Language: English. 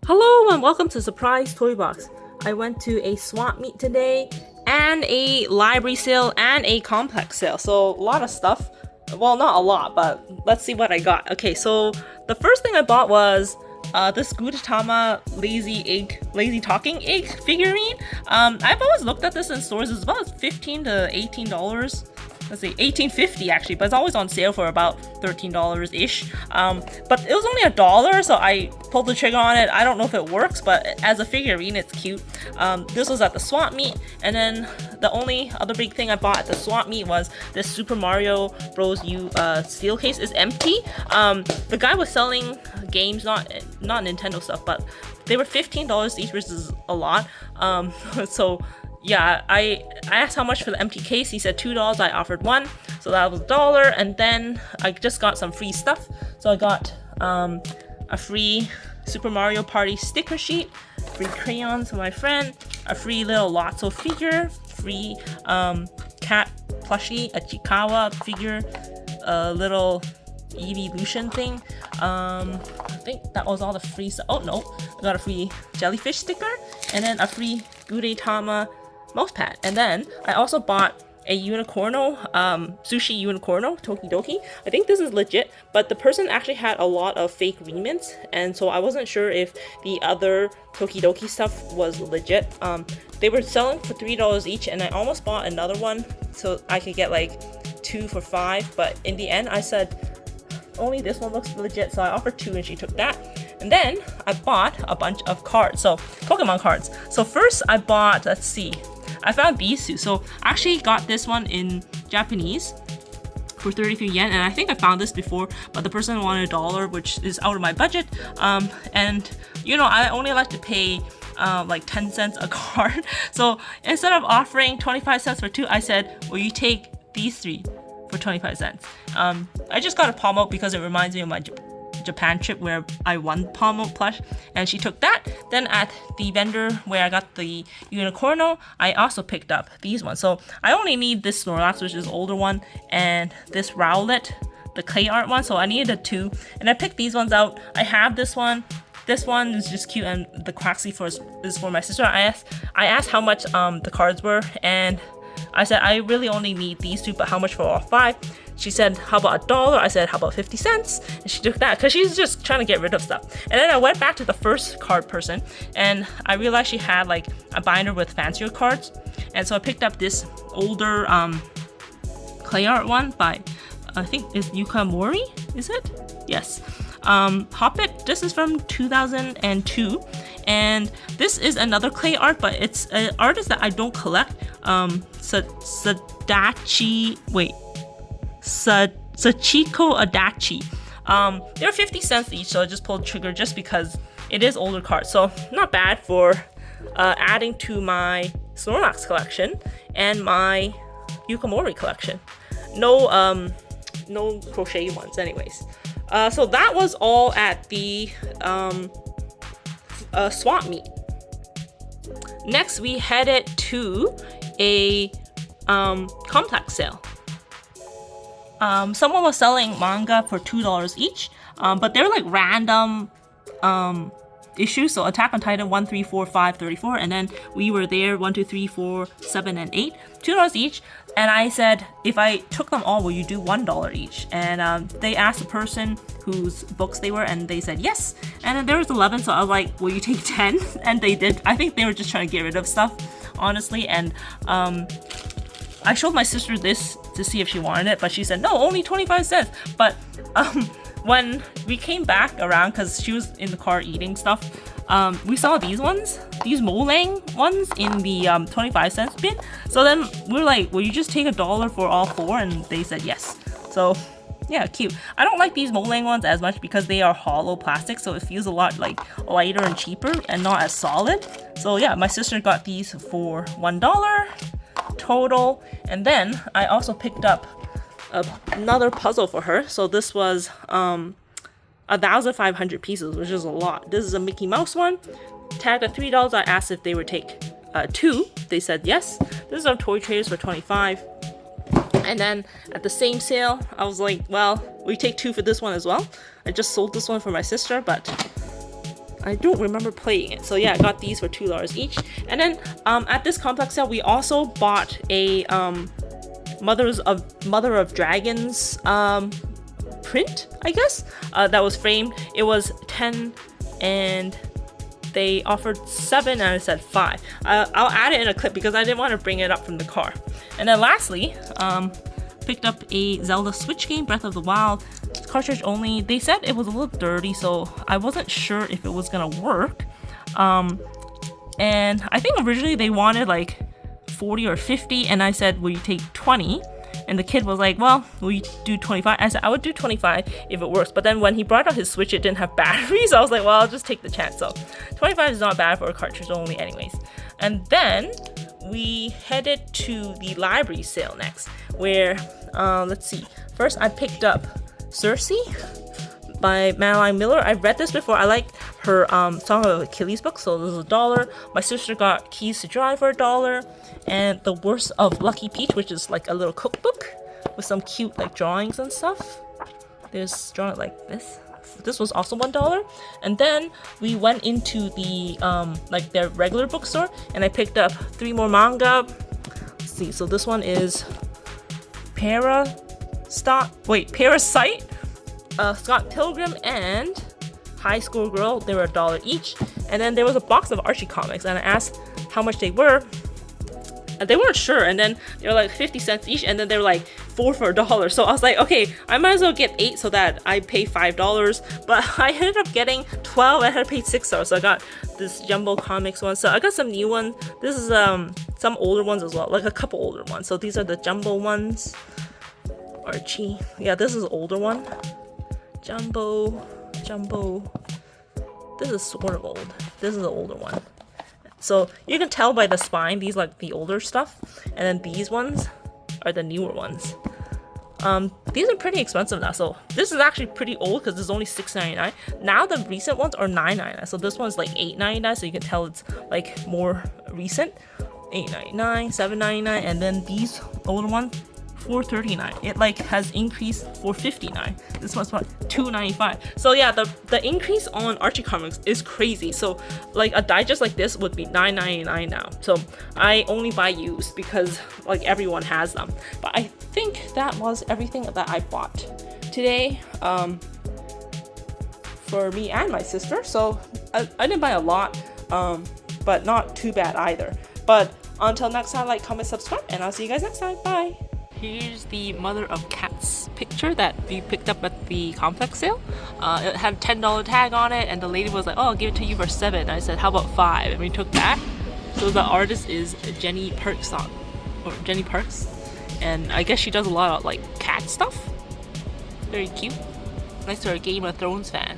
Hello and welcome to Surprise Toy Box. I went to a swap meet today and a library sale and a complex sale. So a lot of stuff. Well, not a lot, but let's see what I got. Okay, so the first thing I bought was this Gudetama lazy talking egg figurine. I've always looked at this in stores as well. It's $15 to $18. Let's see, 18.50 actually, but it's always on sale for about $13 ish. But it was only $1, so I pulled the trigger on it. I don't know if it works, but as a figurine, it's cute. This was at the swap meet, and then the only other big thing I bought at the swap meet was this Super Mario Bros. U steel case. Is empty. The guy was selling games, not Nintendo stuff, but they were $15 each, which is a lot. So yeah, I asked how much for the empty case. He said $2. I offered $1, so that was $1. And then I just got some free stuff. So I got a free Super Mario Party sticker sheet, free crayons for my friend, a free little Lotso figure, free cat plushie, a Chikawa figure, a little evolution thing. I think that was all the free stuff. Oh no, I got a free jellyfish sticker and then a free Gudetama mouse pad. And then I also bought a unicorno, sushi unicorno, Tokidoki. I think this is legit, but the person actually had a lot of fake remints, and so I wasn't sure if the other Tokidoki stuff was legit. They were selling for $3 each, and I almost bought another one so I could get like 2 for $5, but in the end I said only this one looks legit, so I offered 2 and she took that. And then I bought a bunch of cards, so Pokemon cards. So first I bought, let's see, I found these two. So I actually got this one in Japanese for 33 yen, and I think I found this before, but the person wanted $1, which is out of my budget. And you know, I only like to pay like 10 cents a card. So instead of offering 25 cents for 2, I said, will you take these 3 for 25 cents? I just got a Pomo because it reminds me of my Japan trip where I won Pomo plush, and she took that. Then at the vendor where I got the Unicorno, I also picked up these ones. So I only need this Snorlax, which is older one, and this Rowlet, the clay art one. So I needed 2, and I picked these ones out. I have this one. This one is just cute, and the Quaxly is for my sister. I asked how much the cards were, and I said I really only need these 2, but how much for all 5? She said, how about $1? I said, how about 50 cents? And she took that because she's just trying to get rid of stuff. And then I went back to the first card person, and I realized she had like a binder with fancier cards. And so I picked up this older clay art one by, I think is Yuka Mori, is it? Yes. Hoppit, this is from 2002. And this is another clay art, but it's an artist that I don't collect. Sachiko Adachi. They're 50 cents each, so I just pulled trigger just because it is older cards. So not bad for adding to my Snorlax collection and my Yukamori collection. No crochet ones anyways. So that was all at the swap meet. Next we headed to a complex sale. Someone was selling manga for $2 each, but they're like random issues. So Attack on Titan 1, 3, 4, 5, 34, and then we were there 1, 2, 3, 4, 7, and 8, $2 each. And I said, if I took them all, will you do $1 each? And they asked the person whose books they were, and they said yes. And then there was 11, so I was like, will you take 10? And they did. I think they were just trying to get rid of stuff, honestly. And I showed my sister this to see if she wanted it, but she said no, only 25 cents. But when we came back around, because she was in the car eating stuff, we saw these Molang ones in the 25 cents bin. So then we were like, will you just take $1 for all 4? And they said yes. So yeah, cute. I don't like these Molang ones as much because they are hollow plastic, so it feels a lot like lighter and cheaper and not as solid. So yeah, my sister got these for $1 total. And then I also picked up another puzzle for her. So this was 1,500 pieces, which is a lot. This is a Mickey Mouse one, tagged at $3. I asked if they would take 2. They said yes. This is on Toy Traders for 25. And then at the same sale, I was like, well, we take 2 for this one as well. I just sold this one for my sister, but I don't remember playing it. So yeah, I got these for $2 each. And then at this complex sale, we also bought a Mother of Dragons print, I guess, that was framed. It was 10 and they offered 7 and I said 5. I'll add it in a clip because I didn't want to bring it up from the car. And then lastly, picked up a Zelda Switch game, Breath of the Wild. Cartridge only. They said it was a little dirty, so I wasn't sure if it was gonna work. And I think originally they wanted like 40 or 50, and I said, will you take 20? And the kid was like, well, will you do 25? I said, I would do 25 if it works. But then when he brought out his Switch, it didn't have batteries. So I was like, well, I'll just take the chance. So 25 is not bad for a cartridge only anyways. And then we headed to the library sale next, where, let's see. First, I picked up Circe by Madeline Miller. I've read this before. I like her Song of Achilles book, so this is $1. My sister got Keys to Drive for $1, and The Worst of Lucky Peach, which is like a little cookbook with some cute like drawings and stuff. There's drawing like this. This was also $1. And then we went into the like their regular bookstore, and I picked up 3 more manga. Let's see. So this one is Parasite, Scott Pilgrim, and High School Girl. They were $1 each. And then there was a box of Archie comics, and I asked how much they were, and they weren't sure. And then they were like 50 cents each, and then they were like 4 for $1. So I was like, okay, I might as well get 8 so that I pay $5. But I ended up getting 12. I had to pay $6. So I got this Jumbo Comics one. So I got some new ones. This is some older ones as well, like a couple older ones. So these are the Jumbo ones. Archie. Yeah, this is an older one. Jumbo. This is sort of old. This is the older one. So you can tell by the spine, these like the older stuff. And then these ones are the newer ones. These are pretty expensive now. So this is actually pretty old because it's only $6.99. Now the recent ones are $9.99. So this one's like $8.99. So you can tell it's like more recent. $8.99, $7.99, and then these older ones, $4.39. It like has increased $4.59. This one's what, $2.95. So yeah, the increase on Archie comics is crazy. So like a digest like this would be $9.99 now. So I only buy used because like everyone has them. But I think that was everything that I bought today for me and my sister. So I didn't buy a lot, but not too bad either. But until next time, like, comment, subscribe, and I'll see you guys next time. Bye. Here's the Mother of Cats picture that we picked up at the complex sale. It had a $10 tag on it, and the lady was like, oh, I'll give it to you for $7. I said, how about $5? And we took that. So the artist is Jenny Parks, and I guess she does a lot of like cat stuff. Very cute. Nice to a Game of Thrones fan.